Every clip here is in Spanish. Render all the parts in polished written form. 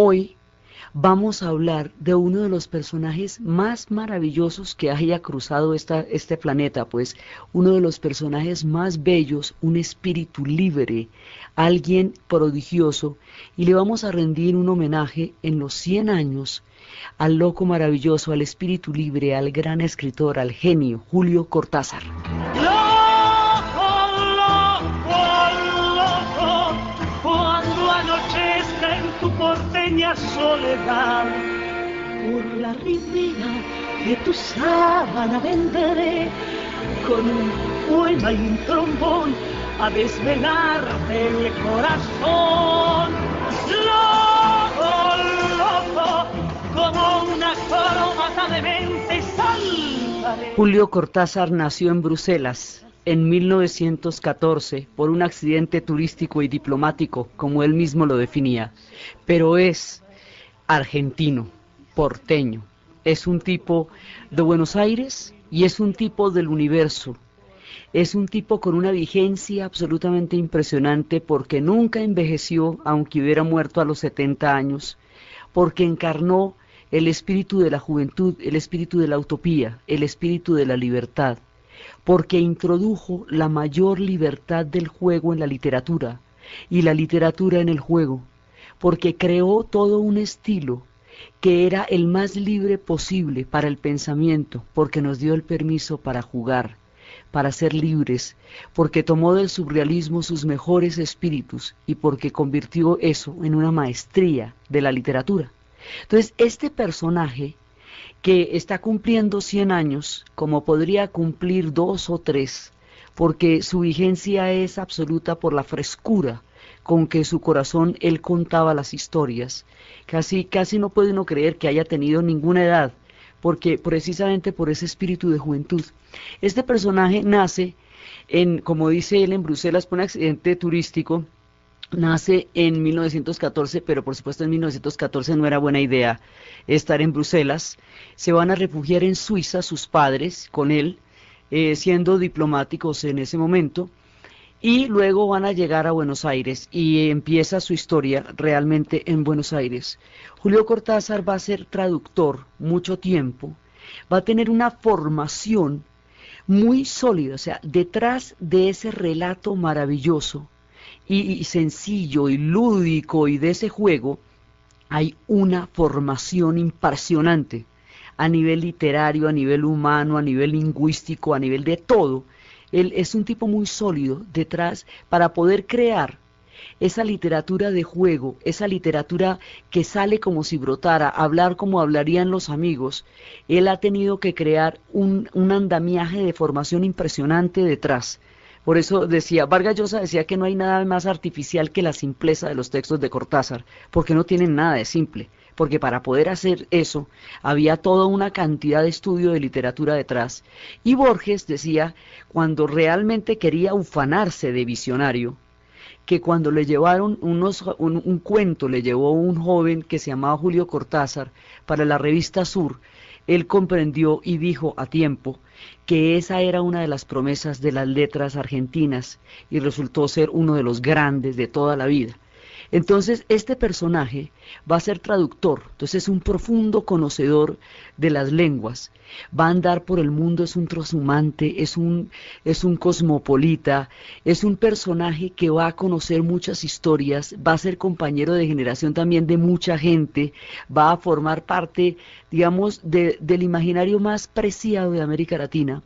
Hoy vamos a hablar de uno de los personajes más maravillosos que haya cruzado este planeta, pues uno de los personajes más bellos, un espíritu libre, alguien prodigioso, y le vamos a rendir un homenaje en los 100 años al loco maravilloso, al espíritu libre, al gran escritor, al genio, Julio Cortázar. Cuando anochezca en tu porteña soledad, por la ribera de tu sábana vendré con un poema y un trombón a desvelarte el corazón. Loco, como una coronata de mente saltaré. Julio Cortázar nació en Bruselas en 1914 por un accidente turístico y diplomático, como él mismo lo definía, pero es argentino, porteño, es un tipo de Buenos Aires y es un tipo del universo, es un tipo con una vigencia absolutamente impresionante porque nunca envejeció, aunque hubiera muerto a los 70 años, porque encarnó el espíritu de la juventud, el espíritu de la utopía, el espíritu de la libertad, porque introdujo la mayor libertad del juego en la literatura y la literatura en el juego, porque creó todo un estilo que era el más libre posible para el pensamiento, porque nos dio el permiso para jugar, para ser libres, porque tomó del surrealismo sus mejores espíritus y porque convirtió eso en una maestría de la literatura. Entonces, este personaje que está cumpliendo 100 años, como podría cumplir 2 o 3, porque su vigencia es absoluta por la frescura con que su corazón él contaba las historias. Casi no puede uno creer que haya tenido ninguna edad, porque precisamente por ese espíritu de juventud. Este personaje nace como dice él, en Bruselas por un accidente turístico. Nace en 1914, pero por supuesto en 1914 no era buena idea estar en Bruselas. Se van a refugiar en Suiza sus padres con él, siendo diplomáticos en ese momento, y luego van a llegar a Buenos Aires y empieza su historia realmente en Buenos Aires. Julio Cortázar va a ser traductor mucho tiempo, va a tener una formación muy sólida, o sea, detrás de ese relato maravilloso y sencillo y lúdico y de ese juego hay una formación impresionante a nivel literario, a nivel humano, a nivel lingüístico, a nivel de todo. Él es un tipo muy sólido detrás para poder crear esa literatura de juego, esa literatura que sale como si brotara, hablar como hablarían los amigos. Él ha tenido que crear un andamiaje de formación impresionante detrás. Por eso decía, Vargas Llosa decía que no hay nada más artificial que la simpleza de los textos de Cortázar, porque no tienen nada de simple, porque para poder hacer eso había toda una cantidad de estudio de literatura detrás. Y Borges decía, cuando realmente quería ufanarse de visionario, que cuando le llevaron un cuento, le llevó un joven que se llamaba Julio Cortázar para la revista Sur, él comprendió y dijo a tiempo que esa era una de las promesas de las letras argentinas y resultó ser uno de los grandes de toda la vida. Entonces este personaje va a ser traductor, entonces es un profundo conocedor de las lenguas, va a andar por el mundo, es un transhumante, es un cosmopolita, es un personaje que va a conocer muchas historias, va a ser compañero de generación también de mucha gente, va a formar parte, digamos, del imaginario más preciado de América Latina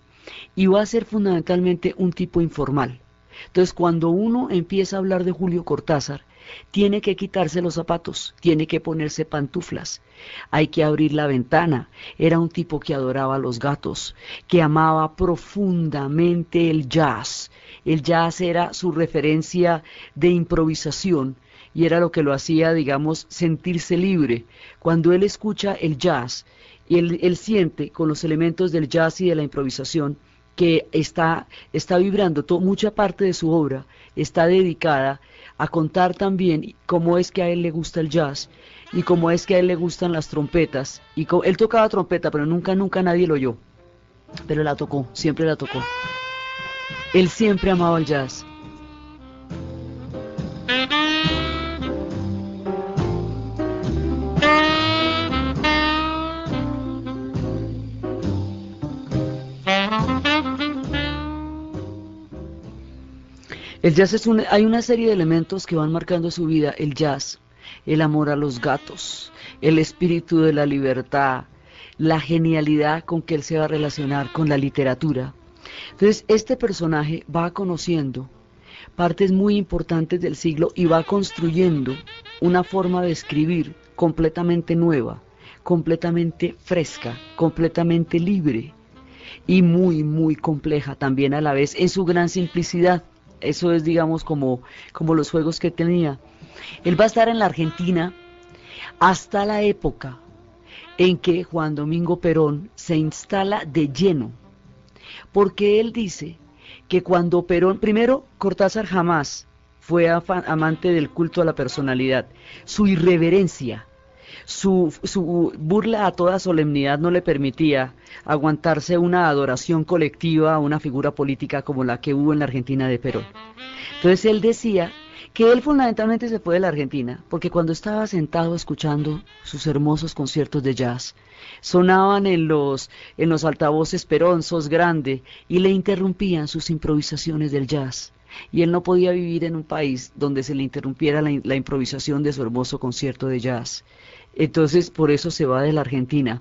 y va a ser fundamentalmente un tipo informal. Entonces cuando uno empieza a hablar de Julio Cortázar, tiene que quitarse los zapatos, tiene que ponerse pantuflas, hay que abrir la ventana. Era un tipo que adoraba a los gatos, que amaba profundamente el jazz. El jazz era su referencia de improvisación y era lo que lo hacía, digamos, sentirse libre. Cuando él escucha el jazz, él siente con los elementos del jazz y de la improvisación que está vibrando, mucha parte de su obra está dedicada a contar también cómo es que a él le gusta el jazz y cómo es que a él le gustan las trompetas. Él tocaba trompeta, pero nunca nadie lo oyó, pero la tocó, siempre la tocó. Él siempre amaba el jazz. El jazz hay una serie de elementos que van marcando su vida, el jazz, el amor a los gatos, el espíritu de la libertad, la genialidad con que él se va a relacionar con la literatura. Entonces, este personaje va conociendo partes muy importantes del siglo y va construyendo una forma de escribir completamente nueva, completamente fresca, completamente libre y muy, muy compleja también a la vez en su gran simplicidad. Eso es, digamos, como los juegos que tenía. Él va a estar en la Argentina hasta la época en que Juan Domingo Perón se instala de lleno, porque él dice que cuando Perón, primero, Cortázar jamás fue amante del culto a la personalidad, su irreverencia, su burla a toda solemnidad no le permitía aguantarse una adoración colectiva a una figura política como la que hubo en la Argentina de Perón. Entonces él decía que él fundamentalmente se fue de la Argentina porque cuando estaba sentado escuchando sus hermosos conciertos de jazz, sonaban en los altavoces Perón Sos Grande y le interrumpían sus improvisaciones del jazz. Y él no podía vivir en un país donde se le interrumpiera la improvisación de su hermoso concierto de jazz. Entonces, por eso se va de la Argentina.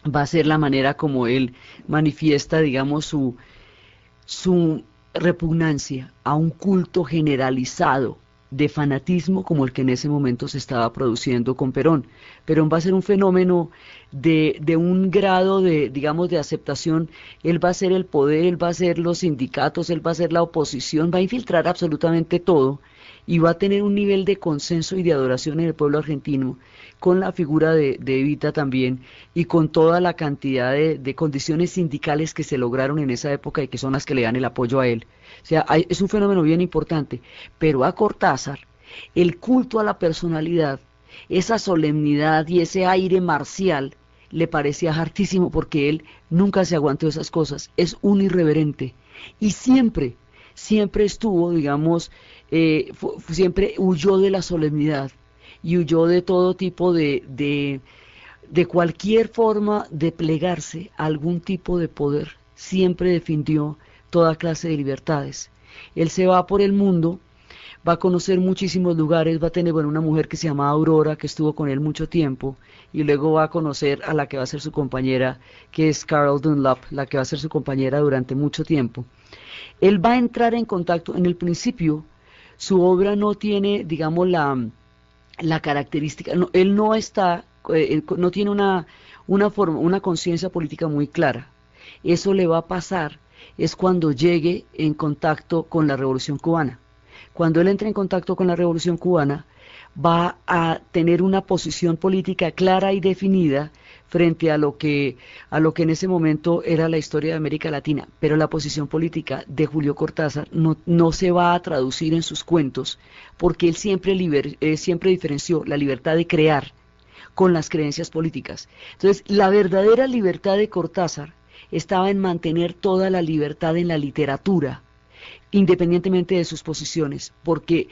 Va a ser la manera como él manifiesta, digamos, su repugnancia a un culto generalizado de fanatismo como el que en ese momento se estaba produciendo con Perón. Perón va a ser un fenómeno de un grado de, digamos, de aceptación. Él va a ser el poder, él va a ser los sindicatos, él va a ser la oposición, va a infiltrar absolutamente todo y va a tener un nivel de consenso y de adoración en el pueblo argentino, con la figura de Evita también, y con toda la cantidad de condiciones sindicales que se lograron en esa época y que son las que le dan el apoyo a él. O sea, es un fenómeno bien importante, pero a Cortázar, el culto a la personalidad, esa solemnidad y ese aire marcial, le parecía hartísimo porque él nunca se aguantó esas cosas, es un irreverente, y siempre estuvo, digamos, siempre huyó de la solemnidad y huyó de todo tipo de cualquier forma de plegarse a algún tipo de poder. Siempre defendió toda clase de libertades. Él se va por el mundo, va a conocer muchísimos lugares, va a tener una mujer que se llamaba Aurora, que estuvo con él mucho tiempo, y luego va a conocer a la que va a ser su compañera, que es Carol Dunlap, la que va a ser su compañera durante mucho tiempo. Él va a entrar en contacto, en el principio, su obra no tiene, digamos, la característica, no, él no está, no tiene una conciencia política muy clara. Eso le va a pasar, es cuando llegue en contacto con la Revolución Cubana. Cuando él entre en contacto con la Revolución Cubana, va a tener una posición política clara y definida frente a lo que en ese momento era la historia de América Latina, pero la posición política de Julio Cortázar no se va a traducir en sus cuentos, porque él siempre diferenció la libertad de crear con las creencias políticas. Entonces, la verdadera libertad de Cortázar estaba en mantener toda la libertad en la literatura, independientemente de sus posiciones, porque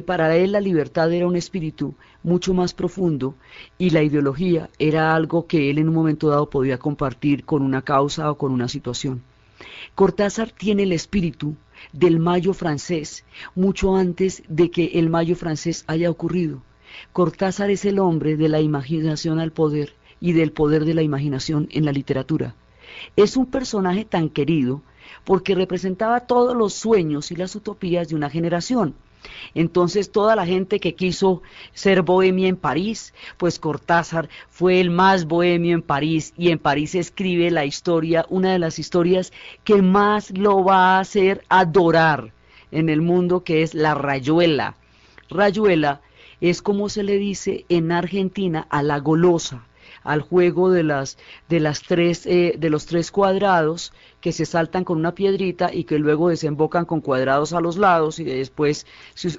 para él la libertad era un espíritu mucho más profundo y la ideología era algo que él en un momento dado podía compartir con una causa o con una situación. Cortázar tiene el espíritu del Mayo francés mucho antes de que el Mayo francés haya ocurrido. Cortázar es el hombre de la imaginación al poder y del poder de la imaginación en la literatura. Es un personaje tan querido porque representaba todos los sueños y las utopías de una generación. Entonces toda la gente que quiso ser bohemia en París, pues Cortázar fue el más bohemio en París, y en París escribe la historia, una de las historias que más lo va a hacer adorar en el mundo, que es la rayuela. Rayuela es como se le dice en Argentina a la golosa, al juego de los tres cuadrados que se saltan con una piedrita y que luego desembocan con cuadrados a los lados, y después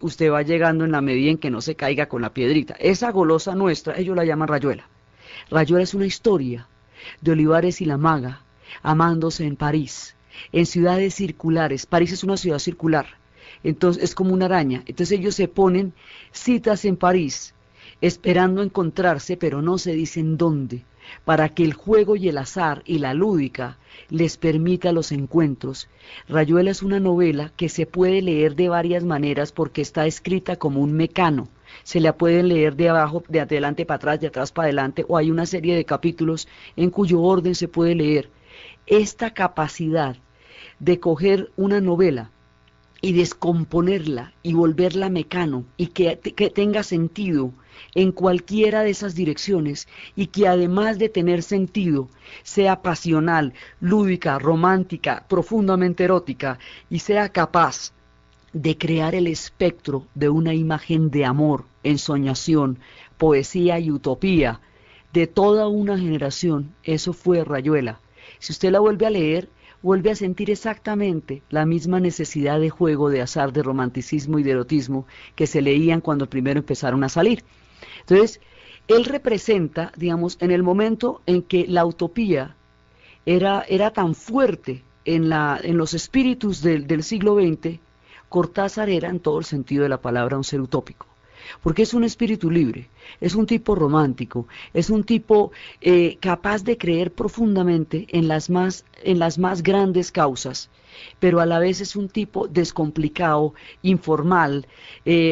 usted va llegando en la medida en que no se caiga con la piedrita. Esa golosa nuestra, ellos la llaman rayuela. Rayuela es una historia de Olivares y la maga amándose en París, en ciudades circulares. París es una ciudad circular, entonces es como una araña. Entonces ellos se ponen citas en París, esperando encontrarse, pero no se dicen dónde, para que el juego y el azar y la lúdica les permita los encuentros. Rayuela es una novela que se puede leer de varias maneras porque está escrita como un mecano. Se la pueden leer de abajo, de adelante para atrás, de atrás para adelante, o hay una serie de capítulos en cuyo orden se puede leer. Esta capacidad de coger una novela y descomponerla y volverla mecano y que tenga sentido en cualquiera de esas direcciones y que además de tener sentido sea pasional, lúdica, romántica, profundamente erótica y sea capaz de crear el espectro de una imagen de amor, ensoñación, poesía y utopía de toda una generación. Eso fue Rayuela. Si usted la vuelve a leer, vuelve a sentir exactamente la misma necesidad de juego, de azar, de romanticismo y de erotismo que se leían cuando primero empezaron a salir. Entonces, él representa, digamos, en el momento en que la utopía era tan fuerte en los espíritus del siglo XX, Cortázar era en todo el sentido de la palabra un ser utópico. Porque es un espíritu libre, es un tipo romántico, es un tipo capaz de creer profundamente en las más grandes causas, pero a la vez es un tipo descomplicado, informal.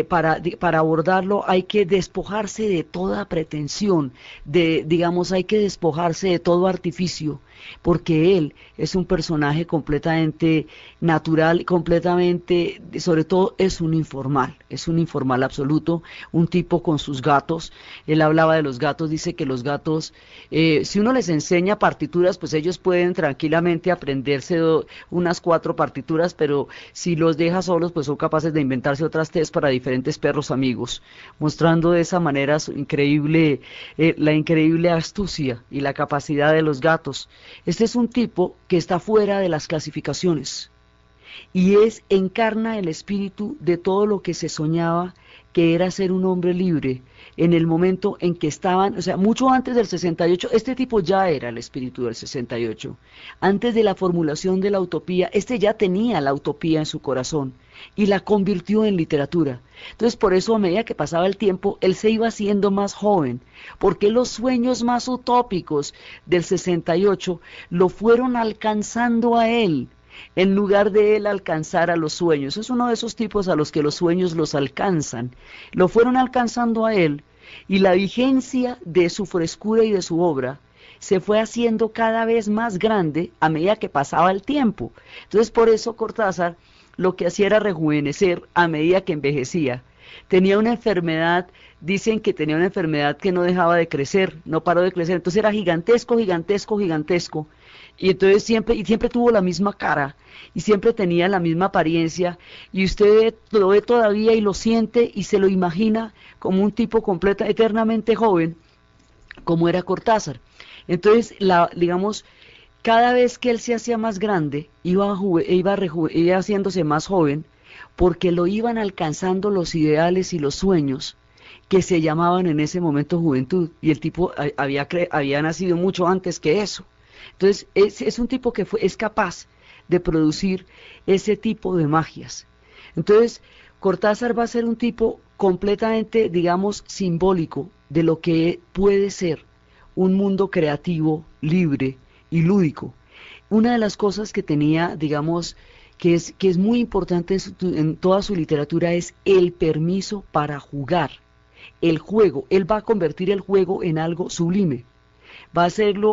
Para abordarlo hay que despojarse de toda pretensión, hay que despojarse de todo artificio, porque él es un personaje completamente natural, completamente, sobre todo es un informal absoluto, un tipo con sus gatos. Él hablaba de los gatos, dice que los gatos, si uno les enseña partituras, pues ellos pueden tranquilamente aprenderse unas 4 partituras, pero si los deja solos, pues son capaces de inventarse otras 3 para diferentes perros amigos, mostrando de esa manera su increíble, la increíble astucia y la capacidad de los gatos. Este es un tipo que está fuera de las clasificaciones y encarna el espíritu de todo lo que se soñaba que era ser un hombre libre en el momento en que estaban, o sea, mucho antes del 68, este tipo ya era el espíritu del 68, antes de la formulación de la utopía, este ya tenía la utopía en su corazón y la convirtió en literatura. Entonces, por eso, a medida que pasaba el tiempo, él se iba haciendo más joven, porque los sueños más utópicos del 68 lo fueron alcanzando a él, en lugar de él alcanzar a los sueños. Es uno de esos tipos a los que los sueños los alcanzan, lo fueron alcanzando a él, y la vigencia de su frescura y de su obra se fue haciendo cada vez más grande a medida que pasaba el tiempo. Entonces, por eso Cortázar lo que hacía era rejuvenecer a medida que envejecía. Tenía una enfermedad, dicen que tenía una enfermedad que no dejaba de crecer, no paró de crecer, entonces era gigantesco, y entonces siempre tuvo la misma cara, y siempre tenía la misma apariencia, y usted lo ve todavía y lo siente, y se lo imagina como un tipo eternamente joven, como era Cortázar. Entonces, digamos, cada vez que él se hacía más grande, iba haciéndose más joven, porque lo iban alcanzando los ideales y los sueños que se llamaban en ese momento juventud, y el tipo había nacido mucho antes que eso. Entonces es un tipo que es capaz de producir ese tipo de magias. Entonces Cortázar va a ser un tipo completamente, digamos, simbólico de lo que puede ser un mundo creativo, libre y lúdico. Una de las cosas que tenía, digamos, que es muy importante en toda su literatura es el permiso para jugar, el juego. Él va a convertir el juego en algo sublime,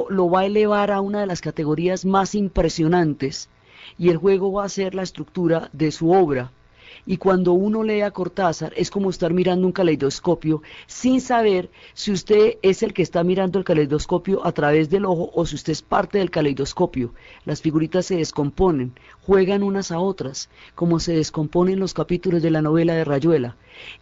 lo va a elevar a una de las categorías más impresionantes, y el juego va a ser la estructura de su obra. Y cuando uno lee a Cortázar es como estar mirando un caleidoscopio sin saber si usted es el que está mirando el caleidoscopio a través del ojo o si usted es parte del caleidoscopio. Las figuritas se descomponen, juegan unas a otras, como se descomponen los capítulos de la novela de Rayuela.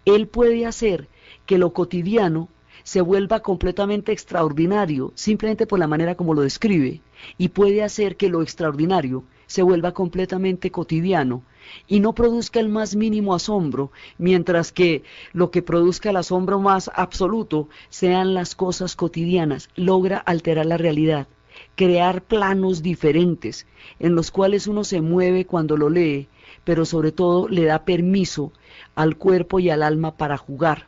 Él puede hacer que lo cotidiano se vuelva completamente extraordinario, simplemente por la manera como lo describe, y puede hacer que lo extraordinario se vuelva completamente cotidiano y no produzca el más mínimo asombro, mientras que lo que produzca el asombro más absoluto sean las cosas cotidianas. Logra alterar la realidad, crear planos diferentes en los cuales uno se mueve cuando lo lee, pero sobre todo le da permiso al cuerpo y al alma para jugar.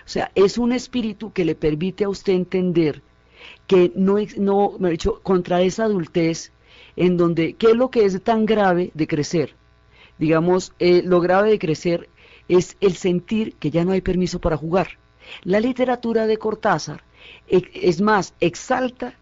O sea, es un espíritu que le permite a usted entender que contra esa adultez en donde, ¿qué es lo que es tan grave de crecer? Digamos, lo grave de crecer es el sentir que ya no hay permiso para jugar. La literatura de Cortázar, es más, exalta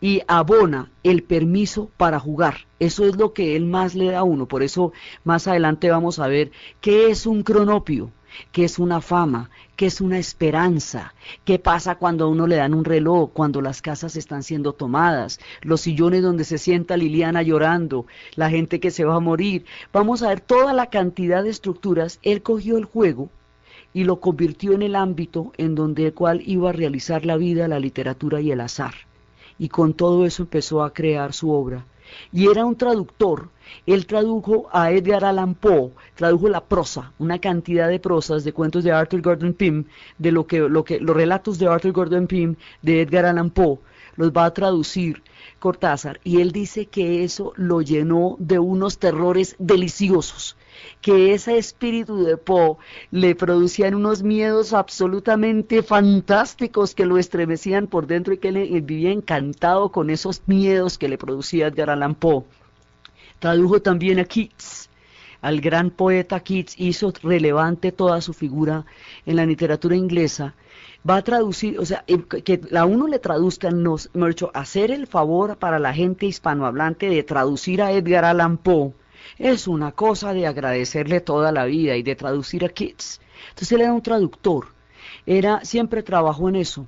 y abona el permiso para jugar. Eso es lo que él más le da a uno. Por eso más adelante vamos a ver qué es un cronopio, qué es una fama, qué es una esperanza, qué pasa cuando a uno le dan un reloj, cuando las casas están siendo tomadas, los sillones donde se sienta Liliana llorando, la gente que se va a morir. Vamos a ver toda la cantidad de estructuras. Él cogió el juego y lo convirtió en el ámbito en donde el cual iba a realizar la vida, la literatura y el azar. Y con todo eso empezó a crear su obra. Y era un traductor. Él tradujo a Edgar Allan Poe, tradujo la prosa, una cantidad de prosas, de cuentos de Arthur Gordon Pym, de los relatos de Arthur Gordon Pym, de Edgar Allan Poe, los va a traducir Cortázar, y él dice que eso lo llenó de unos terrores deliciosos, que ese espíritu de Poe le producían unos miedos absolutamente fantásticos que lo estremecían por dentro, y que él vivía encantado con esos miedos que le producía Edgar Allan Poe. Tradujo también a Keats, al gran poeta Keats, hizo relevante toda su figura en la literatura inglesa. Va a traducir, o sea, que a uno le traduzcan, nos, mejor dicho, hacer el favor para la gente hispanohablante de traducir a Edgar Allan Poe, es una cosa de agradecerle toda la vida, y de traducir a Keats. Entonces él era un traductor, siempre trabajó en eso,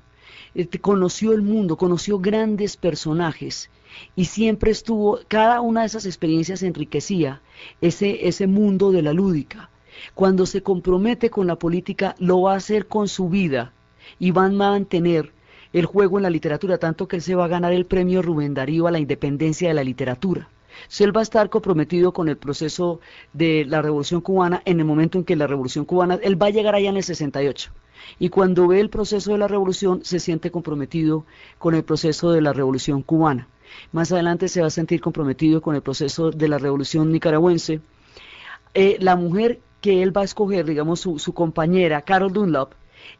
conoció el mundo, conoció grandes personajes, y siempre estuvo, cada una de esas experiencias enriquecía ese mundo de la lúdica. Cuando se compromete con la política, lo va a hacer con su vida, y van a mantener el juego en la literatura, tanto que él se va a ganar el premio Rubén Darío a la independencia de la literatura. Entonces él va a estar comprometido con el proceso de la Revolución Cubana. En el momento en que la Revolución Cubana, él va a llegar allá en el 68, y cuando ve el proceso de la Revolución se siente comprometido con el proceso de la Revolución Cubana. Más adelante se va a sentir comprometido con el proceso de la Revolución Nicaragüense. La mujer que él va a escoger, digamos su compañera, Carol Dunlop,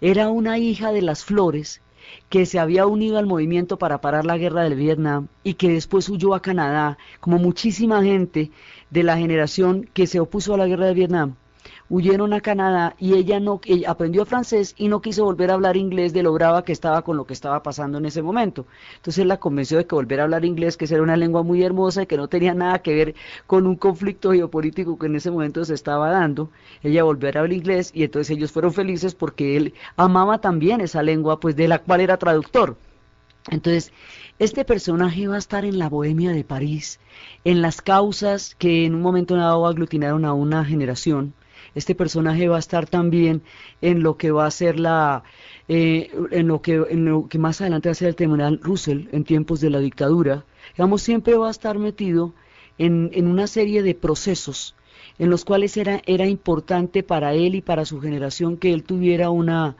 era una hija de las Flores que se había unido al movimiento para parar la guerra del Vietnam, y que después huyó a Canadá, como muchísima gente de la generación que se opuso a la guerra de Vietnam. Huyeron a Canadá, y ella aprendió francés y no quiso volver a hablar inglés de lo brava que estaba con lo que estaba pasando en ese momento. Entonces él la convenció de que volver a hablar inglés, que era una lengua muy hermosa y que no tenía nada que ver con un conflicto geopolítico que en ese momento se estaba dando. Ella volvió a hablar inglés, y entonces ellos fueron felices porque él amaba también esa lengua, pues de la cual era traductor. Entonces, este personaje va a estar en la Bohemia de París, en las causas que en un momento dado aglutinaron a una generación. Este personaje va a estar también en lo que va a ser en lo que más adelante va a ser el Tribunal Russell en tiempos de la dictadura. Digamos, siempre va a estar metido en una serie de procesos en los cuales era importante para él y para su generación que él tuviera una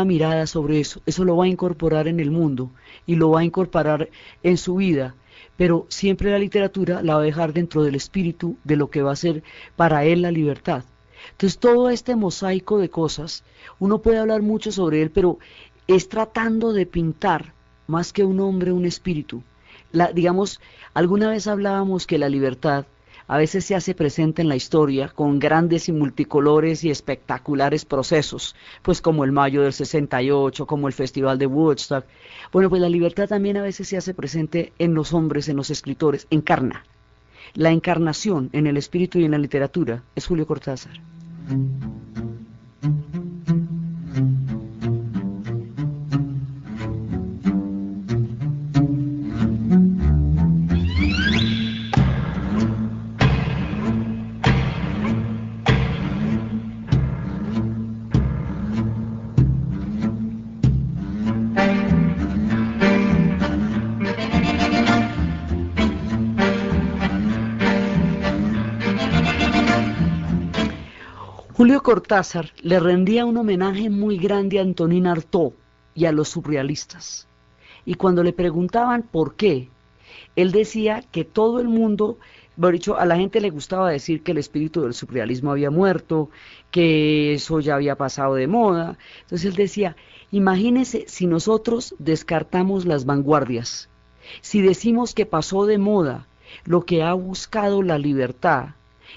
mirada sobre eso. Eso lo va a incorporar en el mundo y lo va a incorporar en su vida. Pero siempre la literatura la va a dejar dentro del espíritu de lo que va a ser para él la libertad. Entonces todo este mosaico de cosas, uno puede hablar mucho sobre él, pero es tratando de pintar, más que un hombre, un espíritu. Digamos, alguna vez hablábamos que la libertad a veces se hace presente en la historia con grandes y multicolores y espectaculares procesos, pues como el Mayo del 68, como el Festival de Woodstock. Bueno, pues la libertad también a veces se hace presente en los hombres, en los escritores, encarna. La encarnación en el espíritu y en la literatura es Julio Cortázar. Julio Cortázar le rendía un homenaje muy grande a Antonin Artaud y a los surrealistas. Y cuando le preguntaban por qué, él decía que todo el mundo, dicho, a la gente le gustaba decir que el espíritu del surrealismo había muerto, que eso ya había pasado de moda. Entonces él decía, imagínense si nosotros descartamos las vanguardias, Si decimos que pasó de moda lo que ha buscado la libertad,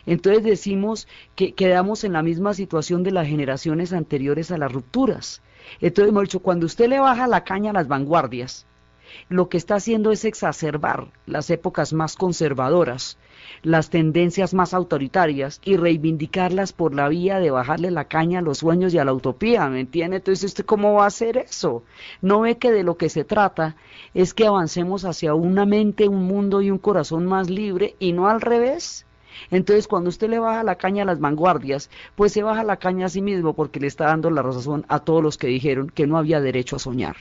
entonces decimos que quedamos en la misma situación de las generaciones anteriores a las rupturas. Entonces hemos dicho, cuando usted le baja la caña a las vanguardias, lo que está haciendo es exacerbar las épocas más conservadoras, las tendencias más autoritarias y reivindicarlas por la vía de bajarle la caña a los sueños y a la utopía, ¿me entiende? Entonces, ¿usted cómo va a hacer eso? ¿No ve que de lo que se trata es que avancemos hacia una mente, un mundo y un corazón más libre y no al revés? Entonces, cuando usted le baja la caña a las vanguardias, pues se baja la caña a sí mismo porque le está dando la razón a todos los que dijeron que no había derecho a soñar.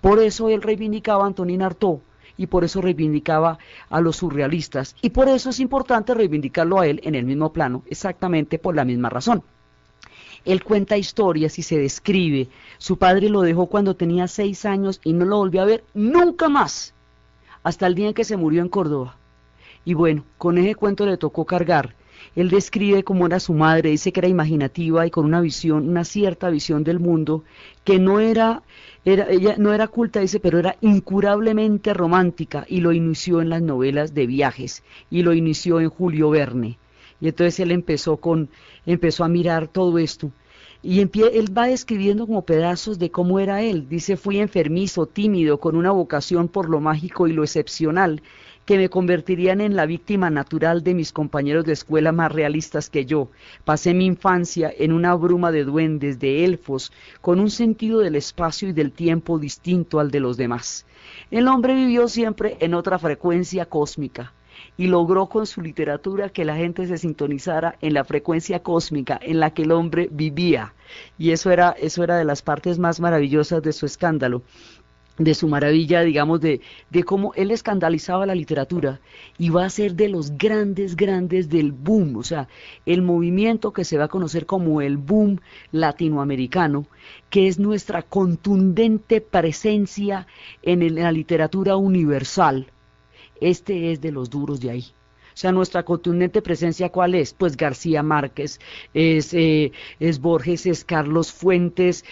Por eso él reivindicaba a Antonin Artaud y por eso reivindicaba a los surrealistas y por eso es importante reivindicarlo a él en el mismo plano, exactamente por la misma razón. Él cuenta historias y se describe. Su padre lo dejó cuando tenía 6 años y no lo volvió a ver nunca más, hasta el día en que se murió en Córdoba. Y bueno, con ese cuento le tocó cargar. Él describe cómo era su madre, dice que era imaginativa y con una visión, una cierta visión del mundo, que no ella no era culta, dice, pero era incurablemente romántica, y lo inició en las novelas de viajes, y lo inició en Julio Verne. Y entonces él empezó a mirar todo esto. Y él va describiendo como pedazos de cómo era él. Dice, fui enfermizo, tímido, con una vocación por lo mágico y lo excepcional, que me convertirían en la víctima natural de mis compañeros de escuela más realistas que yo. Pasé mi infancia en una bruma de duendes, de elfos, con un sentido del espacio y del tiempo distinto al de los demás. El hombre vivió siempre en otra frecuencia cósmica y logró con su literatura que la gente se sintonizara en la frecuencia cósmica en la que el hombre vivía. Y eso era de las partes más maravillosas de su escándalo, de su maravilla, digamos, de cómo él escandalizaba la literatura y va a ser de los grandes del boom, o sea, el movimiento que se va a conocer como el boom latinoamericano, que es nuestra contundente presencia en la literatura universal. Este es de los duros de ahí. O sea, nuestra contundente presencia, ¿cuál es? Pues García Márquez, es Borges, es Carlos Fuentes,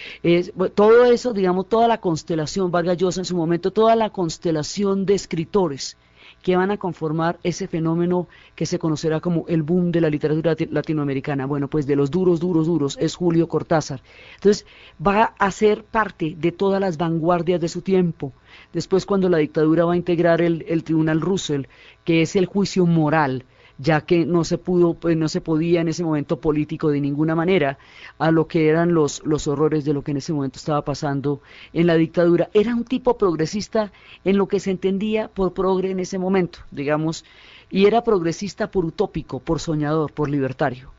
todo eso, digamos, toda la constelación, Vargas Llosa en su momento, toda la constelación de escritores que van a conformar ese fenómeno que se conocerá como el boom de la literatura latinoamericana. Bueno, pues de los duros es Julio Cortázar. Entonces, va a ser parte de todas las vanguardias de su tiempo. Después, cuando la dictadura va a integrar el Tribunal Russell, que es el juicio moral, ya que no se podía en ese momento político de ninguna manera a lo que eran los horrores de lo que en ese momento estaba pasando en la dictadura. Era un tipo progresista en lo que se entendía por progre en ese momento, digamos, y era progresista por utópico, por soñador, por libertario,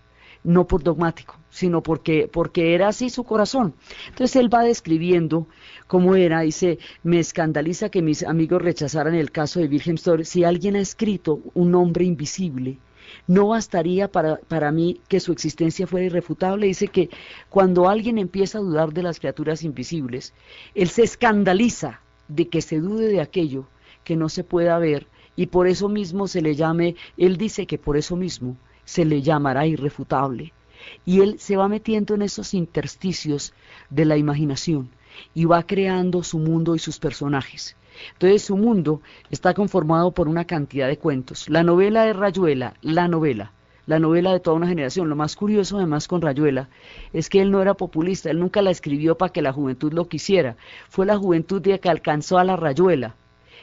no por dogmático, sino porque era así su corazón. Entonces él va describiendo cómo era, dice, me escandaliza que mis amigos rechazaran el caso de Wilhelm Stoll. Si alguien ha escrito un hombre invisible, no bastaría para mí que su existencia fuera irrefutable. Dice que cuando alguien empieza a dudar de las criaturas invisibles, él se escandaliza de que se dude de aquello que no se pueda ver, y por eso mismo se le llame, él dice que por eso mismo se le llamará irrefutable. Y él se va metiendo en esos intersticios de la imaginación y va creando su mundo y sus personajes. Entonces su mundo está conformado por una cantidad de cuentos. La novela de Rayuela, la novela de toda una generación. Lo más curioso además con Rayuela es que él no era populista, él nunca la escribió para que la juventud lo quisiera. Fue la juventud de que alcanzó a la Rayuela.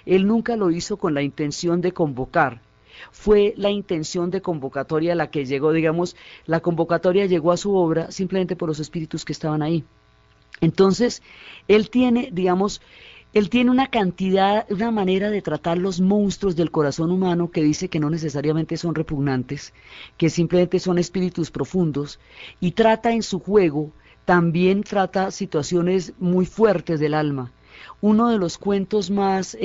Él nunca lo hizo con la intención de convocar. Fue la intención de convocatoria la que llegó, digamos, la convocatoria llegó a su obra simplemente por los espíritus que estaban ahí. Entonces, él tiene una cantidad, una manera de tratar los monstruos del corazón humano que dice que no necesariamente son repugnantes, que simplemente son espíritus profundos, y trata en su juego, también trata situaciones muy fuertes del alma. Uno de los cuentos más,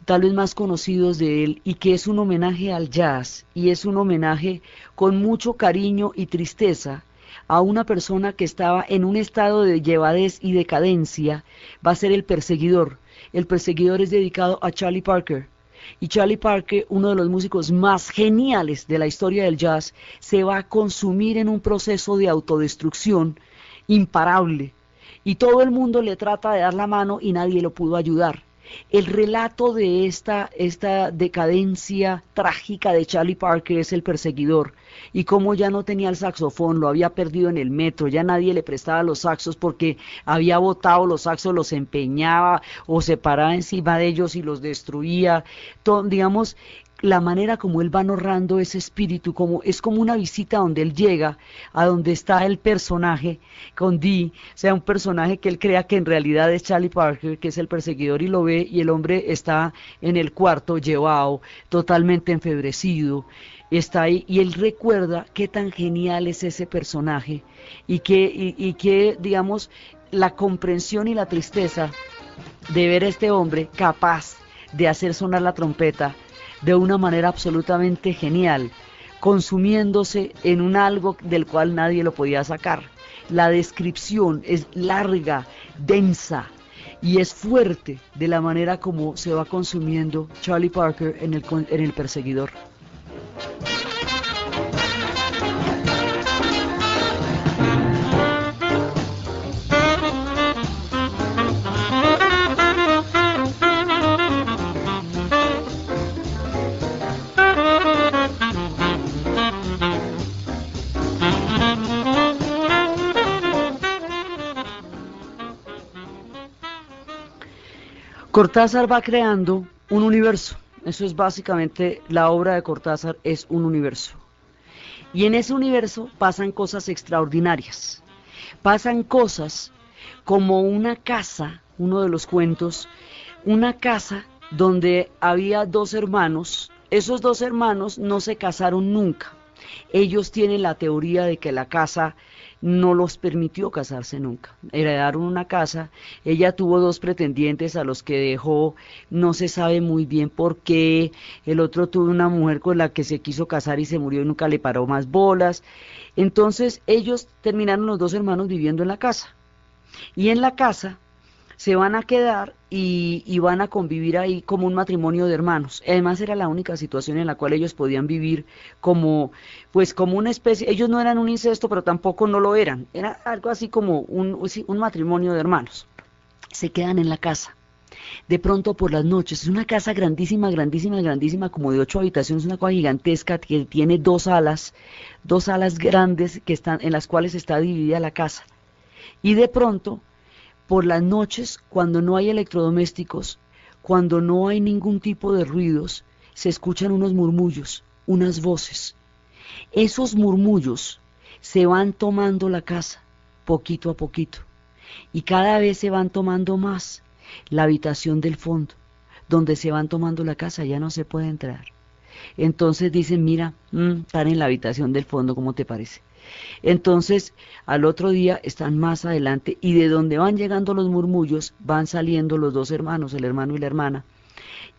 tal vez más conocidos de él, y que es un homenaje al jazz, y es un homenaje con mucho cariño y tristeza, a una persona que estaba en un estado de llevadez y decadencia, va a ser El Perseguidor. El Perseguidor es dedicado a Charlie Parker. Y Charlie Parker, uno de los músicos más geniales de la historia del jazz, se va a consumir en un proceso de autodestrucción imparable. Y todo el mundo le trata de dar la mano y nadie lo pudo ayudar. El relato de esta decadencia trágica de Charlie Parker es el perseguidor, y como ya no tenía el saxofón, lo había perdido en el metro, ya nadie le prestaba los saxos porque había botado los saxos, los empeñaba o se paraba encima de ellos y los destruía, digamos, la manera como él va narrando ese espíritu, es como una visita donde él llega, a donde está el personaje con Dee, o sea, un personaje que él crea que en realidad es Charlie Parker, que es el perseguidor, y lo ve, y el hombre está en el cuarto llevado, totalmente enfebrecido, está ahí, y él recuerda qué tan genial es ese personaje, y que digamos, la comprensión y la tristeza de ver a este hombre capaz de hacer sonar la trompeta de una manera absolutamente genial, consumiéndose en un algo del cual nadie lo podía sacar. La descripción es larga, densa y es fuerte de la manera como se va consumiendo Charlie Parker en el perseguidor. Cortázar va creando un universo, eso es básicamente la obra de Cortázar, es un universo. Y en ese universo pasan cosas extraordinarias, pasan cosas como una casa, uno de los cuentos, una casa donde había dos hermanos, esos dos hermanos no se casaron nunca, ellos tienen la teoría de que la casa no los permitió casarse nunca, heredaron una casa, ella tuvo dos pretendientes a los que dejó, no se sabe muy bien por qué, el otro tuvo una mujer con la que se quiso casar y se murió y nunca le paró más bolas, entonces ellos terminaron los dos hermanos viviendo en la casa, y en la casa se van a quedar y van a convivir ahí como un matrimonio de hermanos. Además era la única situación en la cual ellos podían vivir como, pues como una especie, ellos no eran un incesto, pero tampoco no lo eran, era algo así como un matrimonio de hermanos. Se quedan en la casa. De pronto por las noches, es una casa grandísima, grandísima, grandísima, como de 8 habitaciones, una cosa gigantesca que tiene dos alas grandes que están, en las cuales está dividida la casa. Y de pronto, por las noches, cuando no hay electrodomésticos, cuando no hay ningún tipo de ruidos, se escuchan unos murmullos, unas voces. Esos murmullos se van tomando la casa, poquito a poquito, y cada vez se van tomando más. La habitación del fondo, donde se van tomando la casa, ya no se puede entrar. Entonces dicen, mira, están en la habitación del fondo, ¿cómo te parece? Entonces, al otro día están más adelante y de donde van llegando los murmullos van saliendo los dos hermanos, el hermano y la hermana,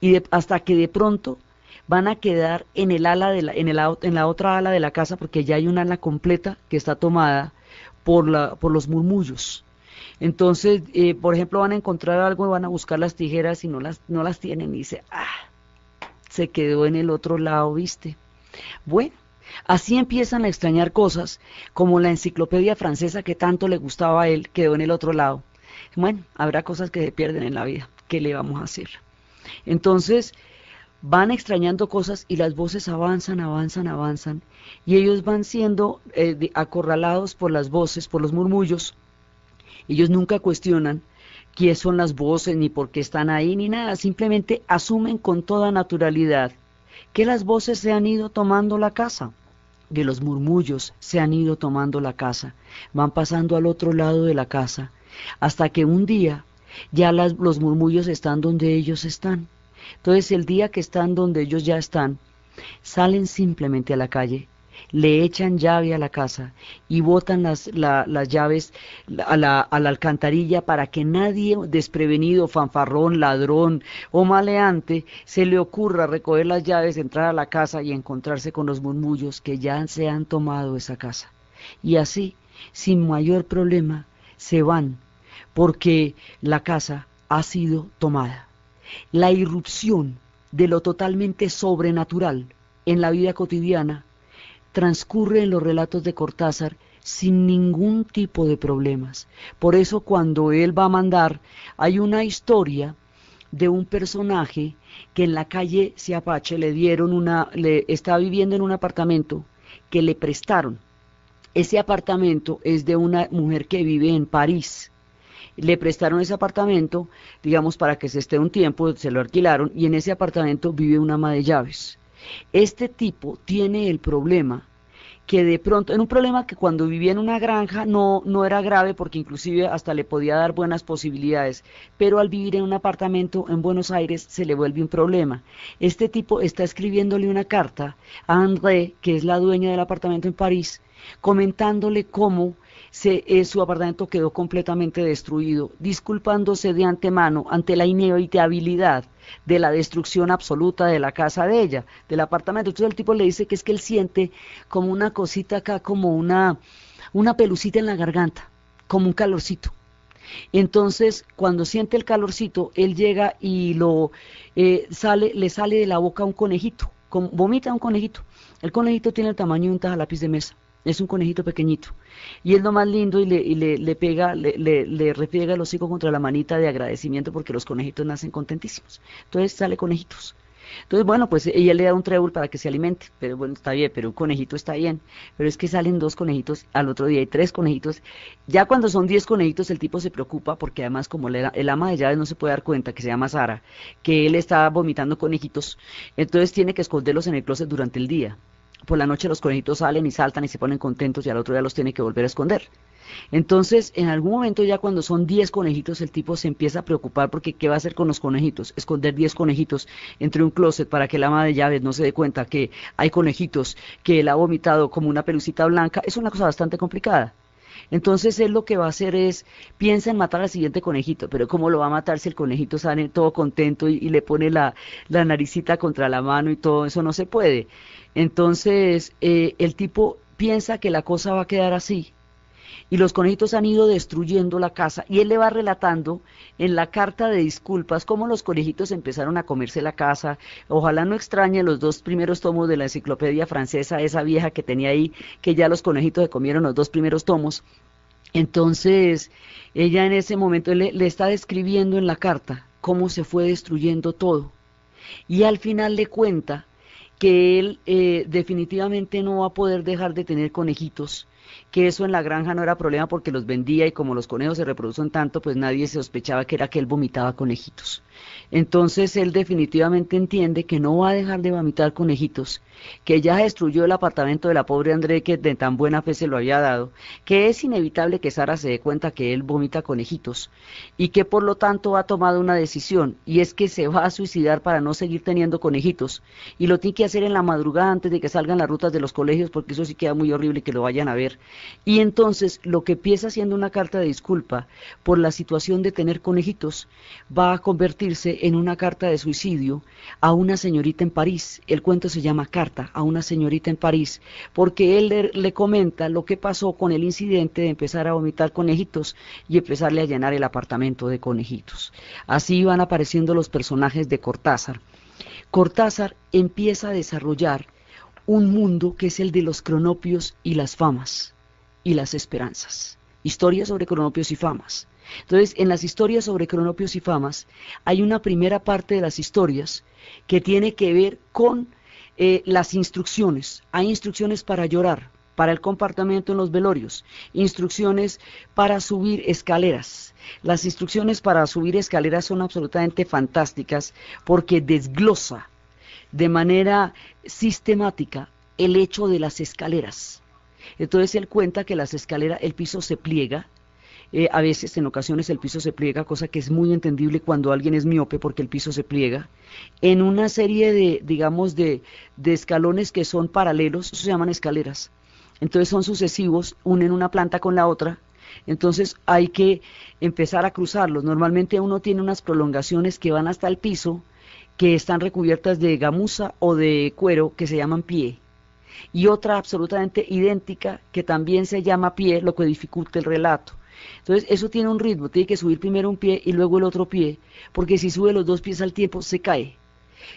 y hasta que de pronto van a quedar en el ala en la otra ala de la casa, porque ya hay un ala completa que está tomada por los murmullos. Entonces, por ejemplo, van a encontrar algo, van a buscar las tijeras y no las tienen y dice, se quedó en el otro lado, ¿viste? Bueno, así empiezan a extrañar cosas, como la enciclopedia francesa que tanto le gustaba a él, quedó en el otro lado. Bueno, habrá cosas que se pierden en la vida, ¿qué le vamos a hacer? Entonces, van extrañando cosas y las voces avanzan, avanzan, avanzan, y ellos van siendo acorralados por las voces, por los murmullos. Ellos nunca cuestionan quiénes son las voces, ni por qué están ahí, ni nada, simplemente asumen con toda naturalidad que las voces se han ido tomando la casa, que los murmullos se han ido tomando la casa, van pasando al otro lado de la casa, hasta que un día ya los murmullos están donde ellos están. Entonces el día que están donde ellos ya están, salen simplemente a la calle, le echan llave a la casa y botan las llaves a la alcantarilla para que nadie desprevenido, fanfarrón, ladrón o maleante se le ocurra recoger las llaves, entrar a la casa y encontrarse con los murmullos que ya se han tomado esa casa. Y así, sin mayor problema, se van, porque la casa ha sido tomada. La irrupción de lo totalmente sobrenatural en la vida cotidiana transcurre en los relatos de Cortázar sin ningún tipo de problemas. Por eso cuando él va a mandar, hay una historia de un personaje que en la calle Siapache estaba viviendo en un apartamento que le prestaron. Ese apartamento es de una mujer que vive en París. Le prestaron ese apartamento, digamos, para que se esté un tiempo, se lo alquilaron, y en ese apartamento vive una ama de llaves. Este tipo tiene el problema que de pronto, en un problema que cuando vivía en una granja no era grave porque inclusive hasta le podía dar buenas posibilidades, pero al vivir en un apartamento en Buenos Aires se le vuelve un problema. Este tipo está escribiéndole una carta a André, que es la dueña del apartamento en París, comentándole cómo su apartamento quedó completamente destruido, disculpándose de antemano ante la inevitabilidad de la destrucción absoluta de la casa de ella, del apartamento. Entonces el tipo le dice que es que él siente como una cosita acá, como una pelucita en la garganta, como un calorcito. Entonces, cuando siente el calorcito, él llega y le sale de la boca un conejito, vomita un conejito. El conejito tiene el tamaño de un tajalápiz de mesa. Es un conejito pequeñito. Y es lo más lindo y le refiega el hocico contra la manita de agradecimiento porque los conejitos nacen contentísimos. Entonces sale conejitos. Entonces, bueno, pues ella le da un trébol para que se alimente. Pero bueno, está bien, pero un conejito está bien. Pero es que salen 2 conejitos, al otro día hay 3 conejitos. Ya cuando son 10 conejitos el tipo se preocupa porque además como el ama de llaves no se puede dar cuenta, que se llama Sara, que él está vomitando conejitos. Entonces tiene que esconderlos en el closet durante el día. Por la noche los conejitos salen y saltan y se ponen contentos y al otro día los tiene que volver a esconder. Entonces, en algún momento ya cuando son 10 conejitos, el tipo se empieza a preocupar porque ¿qué va a hacer con los conejitos? Esconder 10 conejitos entre un closet para que la ama de llaves no se dé cuenta que hay conejitos, que él ha vomitado como una pelucita blanca, es una cosa bastante complicada. Entonces él lo que va a hacer es, piensa en matar al siguiente conejito, pero ¿cómo lo va a matar si el conejito sale todo contento y le pone la naricita contra la mano y todo? Eso no se puede. Entonces el tipo piensa que la cosa va a quedar así. Y los conejitos han ido destruyendo la casa y él le va relatando en la carta de disculpas cómo los conejitos empezaron a comerse la casa. Ojalá no extrañe los 2 primeros tomos de la enciclopedia francesa, esa vieja que tenía ahí, que ya los conejitos se comieron los 2 primeros tomos. Entonces ella en ese momento le está describiendo en la carta cómo se fue destruyendo todo y al final le cuenta que él definitivamente no va a poder dejar de tener conejitos, que eso en la granja no era problema porque los vendía y como los conejos se reproducen tanto, pues nadie se sospechaba que era que él vomitaba conejitos. Entonces él definitivamente entiende que no va a dejar de vomitar conejitos, que ya destruyó el apartamento de la pobre André que de tan buena fe se lo había dado, que es inevitable que Sara se dé cuenta que él vomita conejitos y que por lo tanto ha tomado una decisión y es que se va a suicidar para no seguir teniendo conejitos y lo tiene que hacer en la madrugada antes de que salgan las rutas de los colegios porque eso sí queda muy horrible que lo vayan a ver. Y entonces lo que empieza siendo una carta de disculpa por la situación de tener conejitos va a convertirse en una carta de suicidio a una señorita en París. El cuento se llama Carta a una señorita en París porque él le comenta lo que pasó con el incidente de empezar a vomitar conejitos y empezarle a llenar el apartamento de conejitos. Así van apareciendo los personajes de Cortázar. Cortázar empieza a desarrollar un mundo que es el de los cronopios y las famas y las esperanzas. Historias sobre cronopios y famas. Entonces, en las historias sobre cronopios y famas, hay una primera parte de las historias que tiene que ver con las instrucciones. Hay instrucciones para llorar, para el comportamiento en los velorios, instrucciones para subir escaleras. Las instrucciones para subir escaleras son absolutamente fantásticas porque desglosa de manera sistemática el hecho de las escaleras. Entonces él cuenta que las escaleras, el piso se pliega, a veces en ocasiones el piso se pliega, cosa que es muy entendible cuando alguien es miope porque el piso se pliega, en una serie de, digamos, de escalones que son paralelos, eso se llaman escaleras, entonces son sucesivos, unen una planta con la otra, entonces hay que empezar a cruzarlos, normalmente uno tiene unas prolongaciones que van hasta el piso, que están recubiertas de gamuza o de cuero que se llaman pie, y otra absolutamente idéntica que también se llama pie, lo que dificulta el relato. Entonces eso tiene un ritmo, tiene que subir primero un pie y luego el otro pie, porque si sube los 2 pies al tiempo se cae.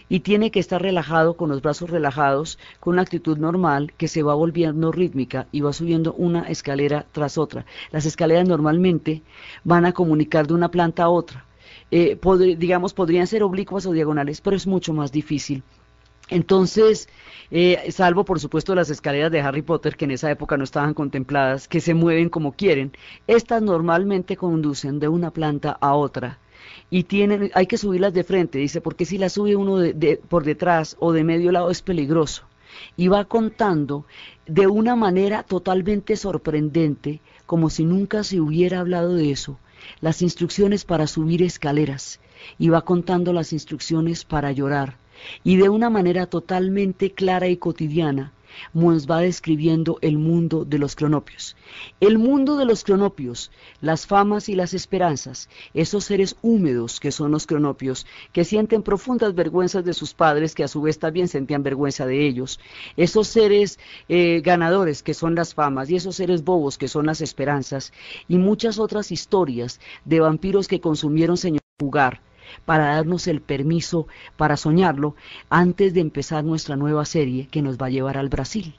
Y tiene que estar relajado, con los brazos relajados, con una actitud normal que se va volviendo rítmica y va subiendo una escalera tras otra. Las escaleras normalmente van a comunicar de una planta a otra. digamos, podrían ser oblicuas o diagonales, pero es mucho más difícil. Entonces, salvo por supuesto las escaleras de Harry Potter, que en esa época no estaban contempladas, que se mueven como quieren, estas normalmente conducen de una planta a otra. Y hay que subirlas de frente, dice, porque si las sube uno por detrás o de medio lado es peligroso. Y va contando de una manera totalmente sorprendente, como si nunca se hubiera hablado de eso, las instrucciones para subir escaleras. Y va contando las instrucciones para llorar. Y de una manera totalmente clara y cotidiana, nos va describiendo el mundo de los cronopios. El mundo de los cronopios, las famas y las esperanzas, esos seres húmedos que son los cronopios, que sienten profundas vergüenzas de sus padres, que a su vez también sentían vergüenza de ellos, esos seres ganadores que son las famas, y esos seres bobos que son las esperanzas, y muchas otras historias de vampiros que consumieron señor jugar, para darnos el permiso para soñarlo antes de empezar nuestra nueva serie que nos va a llevar al Brasil.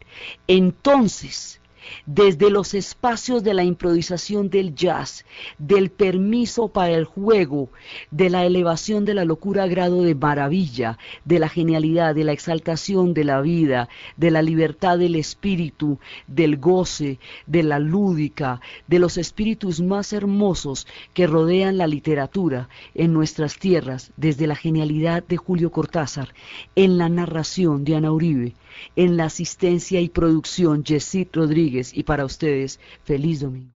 Entonces, desde los espacios de la improvisación del jazz, del permiso para el juego, de la elevación de la locura a grado de maravilla, de la genialidad, de la exaltación de la vida, de la libertad del espíritu, del goce, de la lúdica, de los espíritus más hermosos que rodean la literatura en nuestras tierras, desde la genialidad de Julio Cortázar, en la narración de Ana Uribe, en la asistencia y producción Yesid Rodríguez, y para ustedes, feliz domingo.